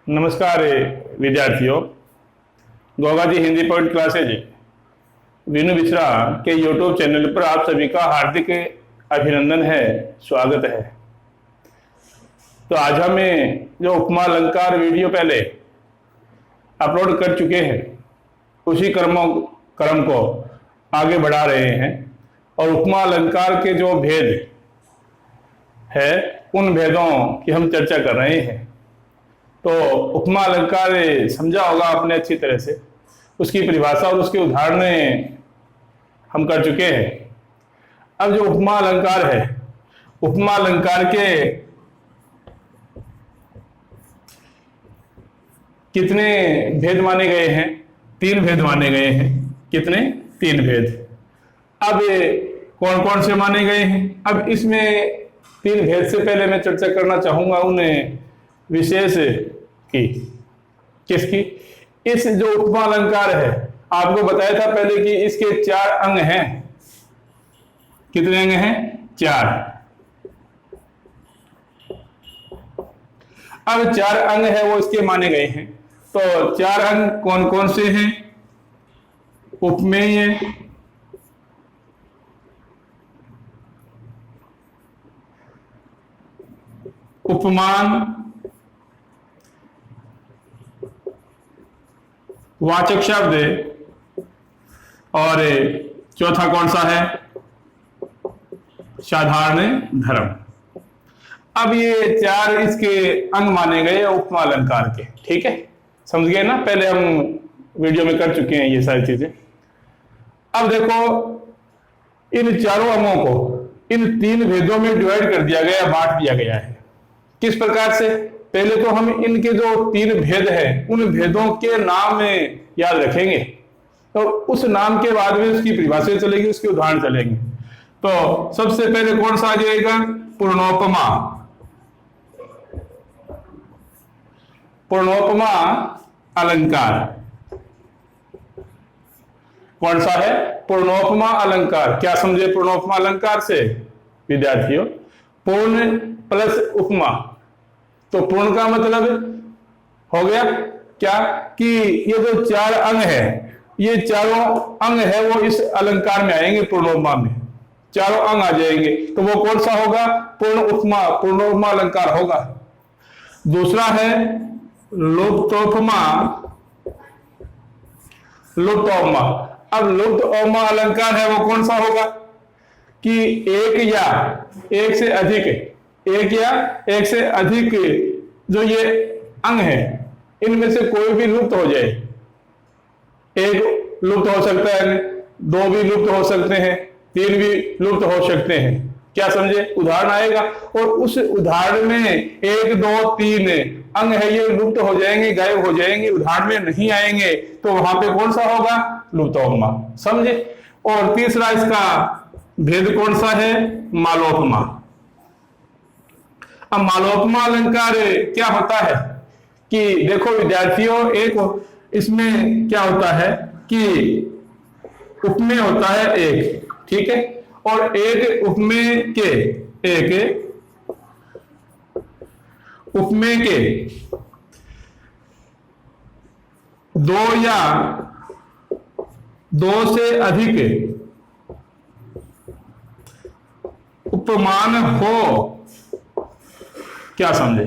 नमस्कार विद्यार्थियों। Goga ji Hindi point classes विनु मिश्रा के यूट्यूब चैनल पर आप सभी का हार्दिक अभिनंदन है, स्वागत है। तो आज हमें जो उपमा अलंकार वीडियो पहले अपलोड कर चुके हैं उसी क्रम को आगे बढ़ा रहे हैं और उपमा अलंकार के जो भेद है उन भेदों की हम चर्चा कर रहे हैं। तो उपमा अलंकार समझा होगा आपने अच्छी तरह से, उसकी परिभाषा और उसके उदाहरण हम कर चुके हैं। अब जो उपमा अलंकार है, उपमा अलंकार के कितने भेद माने गए हैं? 3 भेद माने गए हैं। कितने? 3 भेद। अब कौन कौन से माने गए हैं? अब इसमें 3 भेद से पहले मैं चर्चा करना चाहूंगा उन्हें विशेष की। किसकी? इस जो उपमा अलंकार है, आपको बताया था पहले कि इसके 4 अंग हैं। कितने अंग हैं? 4। अब 4 अंग है वो इसके माने गए हैं। तो 4 अंग कौन कौन से हैं? उपमेय, उपमान, वाचक शब्द और चौथा कौन सा है? साधारण धर्म। अब ये 4 इसके अंग माने गए उपमा अलंकार के। ठीक है, समझ गए ना? पहले हम वीडियो में कर चुके हैं ये सारी चीजें। अब देखो, इन चारों अंगों को इन 3 भेदों में डिवाइड कर दिया गया, बांट दिया गया है। किस प्रकार से? पहले तो हम इनके जो 3 भेद हैं उन भेदों के नाम याद रखेंगे, तो उस नाम के बाद में उसकी परिभाषा चलेगी, उसके उदाहरण चलेंगे। तो सबसे पहले कौन सा आ जाएगा? पूर्णोपमा। पूर्णोपमा अलंकार कौन सा है? पूर्णोपमा अलंकार। क्या समझे पूर्णोपमा अलंकार से विद्यार्थियों? पूर्ण प्लस उपमा। तो पूर्ण का मतलब हो गया क्या कि ये जो 4 अंग है, ये चारों अंग है वो इस अलंकार में आएंगे। पूर्णोपमा में चारों अंग आ जाएंगे, तो वो कौन सा होगा? पूर्ण उपमा, पूर्णोपमा अलंकार होगा। दूसरा है लुप्तोपमा। लुप्तोपमा। अब लुप्तोपमा अलंकार है वो कौन सा होगा कि एक या एक से अधिक, एक या एक से अधिक जो ये अंग है इनमें से कोई भी लुप्त हो जाए। एक लुप्त हो सकता है, 2 भी लुप्त हो सकते हैं, 3 भी लुप्त हो सकते हैं। क्या समझे? उदाहरण आएगा और उस उदाहरण में 1, 2, 3 अंग है ये लुप्त हो जाएंगे, गायब हो जाएंगे, उदाहरण में नहीं आएंगे, तो वहां पे कौन सा होगा? लुप्तोपमा। समझे? और तीसरा इसका भेद कौन सा है? मालोपमा। अब मालोपमा अलंकार क्या होता है कि देखो विद्यार्थियों, एक इसमें क्या होता है कि उपमेय होता है एक, ठीक है, और एक उपमेय के 2 या 2 से अधिक उपमान हो। क्या समझे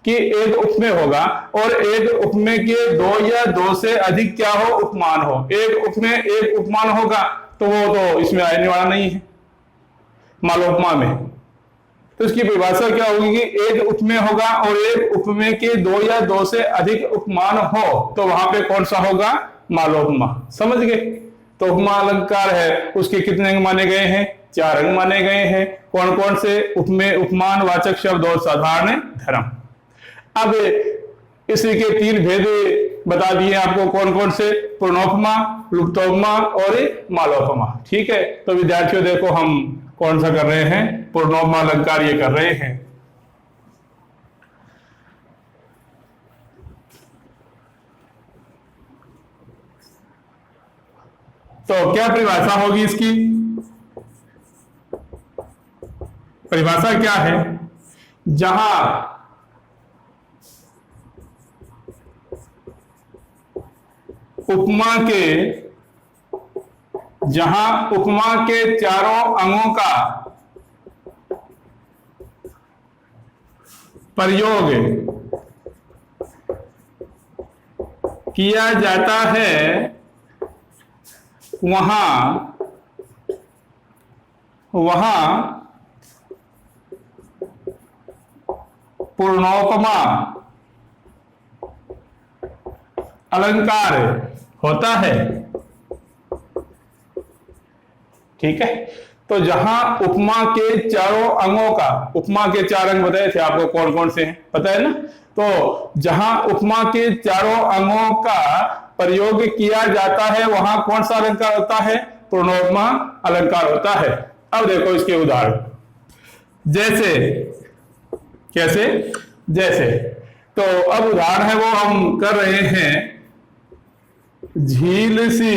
कि एक उपमेय होगा और एक उपमेय के 2 या 2 से अधिक क्या हो? उपमान हो। एक उपमेय एक उपमान होगा तो वो तो इसमें आने वाला नहीं है मालोपमा में। तो इसकी परिभाषा क्या होगी कि एक उपमेय होगा और एक उपमेय के 2 या 2 से अधिक उपमान हो, तो वहां पे कौन सा होगा? मालोपमा। समझ गए? तो उपमा अलंकार है उसके कितने अंग माने गए हैं? 4 अंग माने गए हैं। कौन कौन से? उपमेय, उपमान, वाचक शब्द और साधारण धर्म। अब इसी के 3 भेद बता दिए आपको, कौन कौन से? पूर्णोपमा, लुप्तोपमा और मालोपमा। ठीक है, तो विद्यार्थियों देखो हम कौन सा कर रहे हैं? पूर्णोपमा अलंकार ये कर रहे हैं। तो क्या परिभाषा होगी इसकी? परिभाषा क्या है? जहां उपमा के जहां उपमा के चारों अंगों का प्रयोग किया जाता है वहां पूर्णोपमा अलंकार होता है। ठीक है, तो जहां उपमा के चारों अंगों का, उपमा के चार अंग बताए थे आपको कौन कौन से हैं, पता है ना। तो जहां उपमा के चारों अंगों का प्रयोग किया जाता है वहां कौन सा अलंकार होता है? पूर्णोपमा अलंकार होता है। अब देखो इसके उदाहरण, जैसे कैसे, जैसे तो अब उदाहरण है वो हम कर रहे हैं, झील सी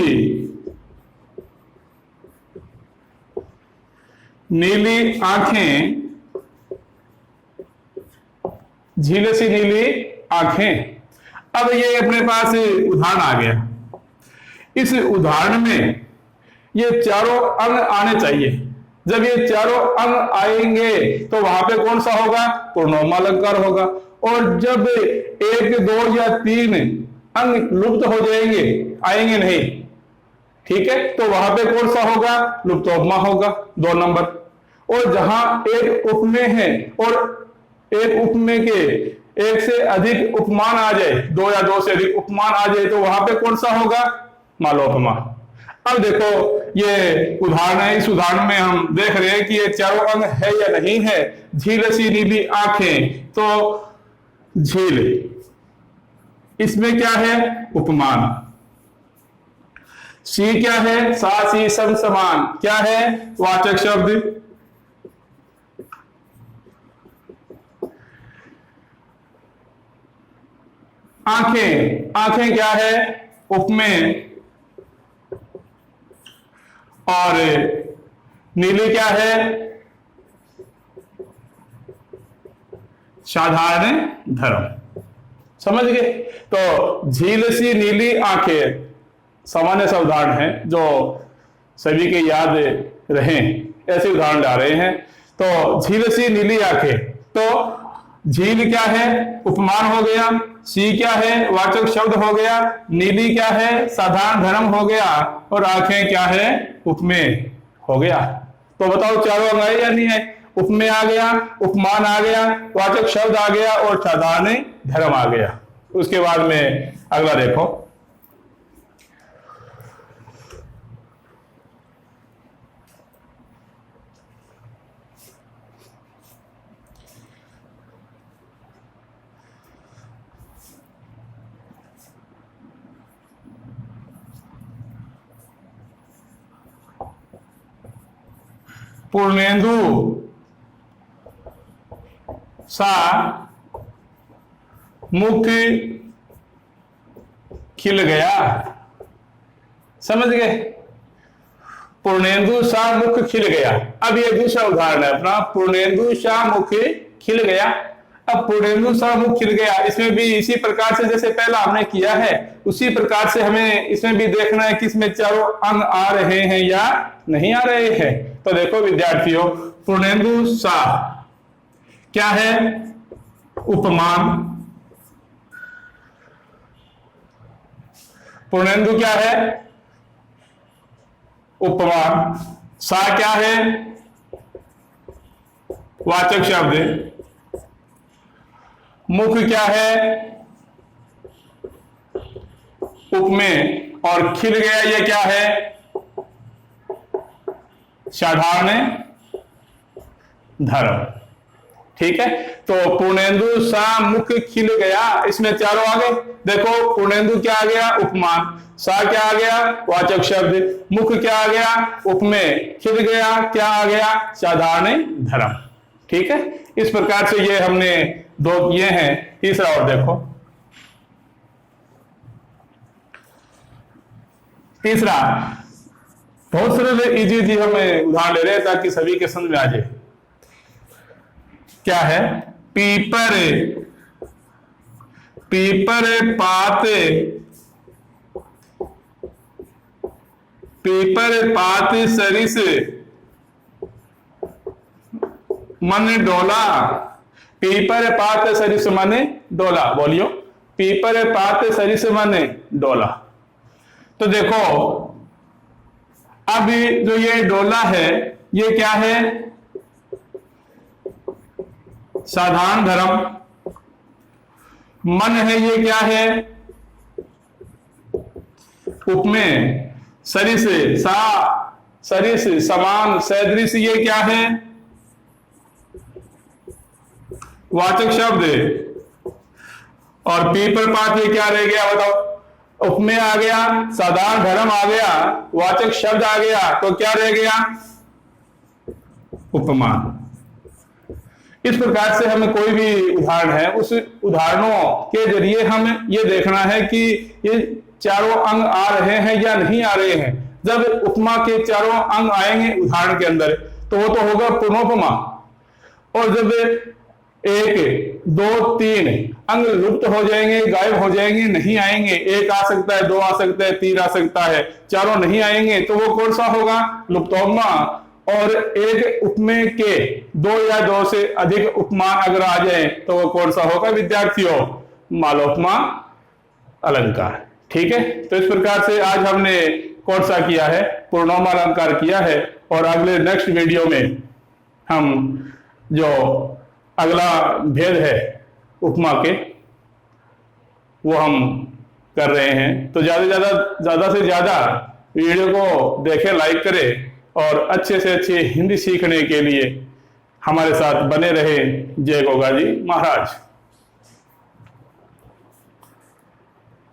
नीली आंखें, झील सी नीली आंखें। अब ये अपने पास उदाहरण आ गया। इस उदाहरण में ये चारों अंग आने चाहिए। जब ये चारों अंग आएंगे तो वहां पे कौन सा होगा? पूर्णोपमा अलंकार होगा। और जब 1, 2 या 3 अंग लुप्त हो जाएंगे, आएंगे नहीं, ठीक है, तो वहां पे कौन सा होगा? लुप्तोपमा होगा, 2 नंबर। और जहां एक उपमेय है और एक उपमेय के एक से अधिक उपमान आ जाए, 2 या 2 से अधिक उपमान आ जाए, तो वहां पे कौन सा होगा? मालोपमा। अब देखो ये उदाहरण है, इस उदाहरण में हम देख रहे हैं कि ये चारों अंग है या नहीं है। झील सी नीली आंखें, तो झील, इसमें क्या है? उपमान। सी क्या है? सा सी सम समान, क्या है? वाचक शब्द। आंखें, आंखें क्या है? उपमेय। और नीली क्या है? साधारण धर्म। समझ गए? तो झील सी नीली आंखें सामान्य सा उदाहरण है जो सभी के याद रहे, ऐसे उदाहरण ला रहे हैं। तो झील सी नीली आंखें, तो झील क्या है? उपमान हो गया। सी क्या है? वाचक शब्द हो गया। नीली क्या है? साधारण धर्म हो गया। और आंखें क्या है? उपमेय हो गया। तो बताओ चारों अंग आए या नहीं आए? उपमेय आ गया, उपमान आ गया, वाचक शब्द आ गया और साधारण धर्म आ गया। उसके बाद में अगला देखो, पूर्णेंदु सा मुख खिल गया। समझ गए? पूर्णेंदु सा मुख खिल गया। अब ये दूसरा उदाहरण है अपना, पूर्णेंदु सा मुख खिल गया। अब पूर्णेंदु सा मुख खिल गया, इसमें भी इसी प्रकार से जैसे पहला हमने किया है उसी प्रकार से हमें इसमें भी देखना है कि इसमें चारों अंग आ रहे हैं या नहीं आ रहे हैं। तो देखो विद्यार्थियों, पूर्णेंदु सा क्या है? उपमान। पूर्णेंदु क्या है? उपमान। सा क्या है? वाचक शब्द। मुख क्या है? उपमेय। और खिल गया ये क्या है? साधारण धर्म। ठीक है, तो पूर्णेंदु सा मुख खिल गया, इसमें चारों आ गए। देखो पूर्णेंदु क्या आ गया? उपमान। सा क्या आ गया? वाचक शब्द। मुख क्या आ गया? उपमेय। खिल गया क्या आ गया? साधारण धर्म। ठीक है, इस प्रकार से ये हमने 2 किए हैं। तीसरा और देखो, तीसरा बहुत सरल इजी हमें उदाहरण ले रहे हैं ताकि सभी के समझ में आ जाए। क्या है? पीपर, पीपर पात पीपर पात सरिस मन डोला। पीपर पात सरिस मन डोला, बोलियो। पीपर पात सरिस मन डोला। तो देखो अब जो ये डोला है ये क्या है? साधारण धर्म। मन है ये क्या है? उपमेय। सरिस सा, सरिस समान, सदृश ये क्या है? वाचक शब्द। और पीपर पात ये क्या रह गया बताओ? उपमेय आ गया, साधारण धर्म आ गया, वाचक शब्द आ गया, तो क्या रह गया? उपमान। इस प्रकार से हमें कोई भी उदाहरण है, उस उदाहरणों के जरिए हमें यह देखना है कि ये चारों अंग आ रहे हैं या नहीं आ रहे हैं। जब उपमा के चारों अंग आएंगे उदाहरण के अंदर तो वो तो होगा पूर्णोपमा। और जब 1, 2, 3 अंग लुप्त हो जाएंगे, गायब हो जाएंगे, नहीं आएंगे, 1 आ सकता है, 2 आ सकता है, 3 आ सकता है, चारों नहीं आएंगे, तो वो कौन सा होगा? लुप्तोपमा। और एक उपमेय के 2 या 2 से अधिक उपमान अगर आ जाए तो वो कौन सा होगा विद्यार्थियों? मालोपमा अलंकार। ठीक है, तो इस प्रकार से आज हमने कौन सा किया है? पूर्णोपमा अलंकार किया है। और अगले नेक्स्ट वीडियो में हम जो अगला भेद है उपमा के वो हम कर रहे हैं। तो ज्यादा से ज्यादा वीडियो को देखें, लाइक करें और अच्छे से अच्छे हिंदी सीखने के लिए हमारे साथ बने रहे। जय गोगा जी महाराज।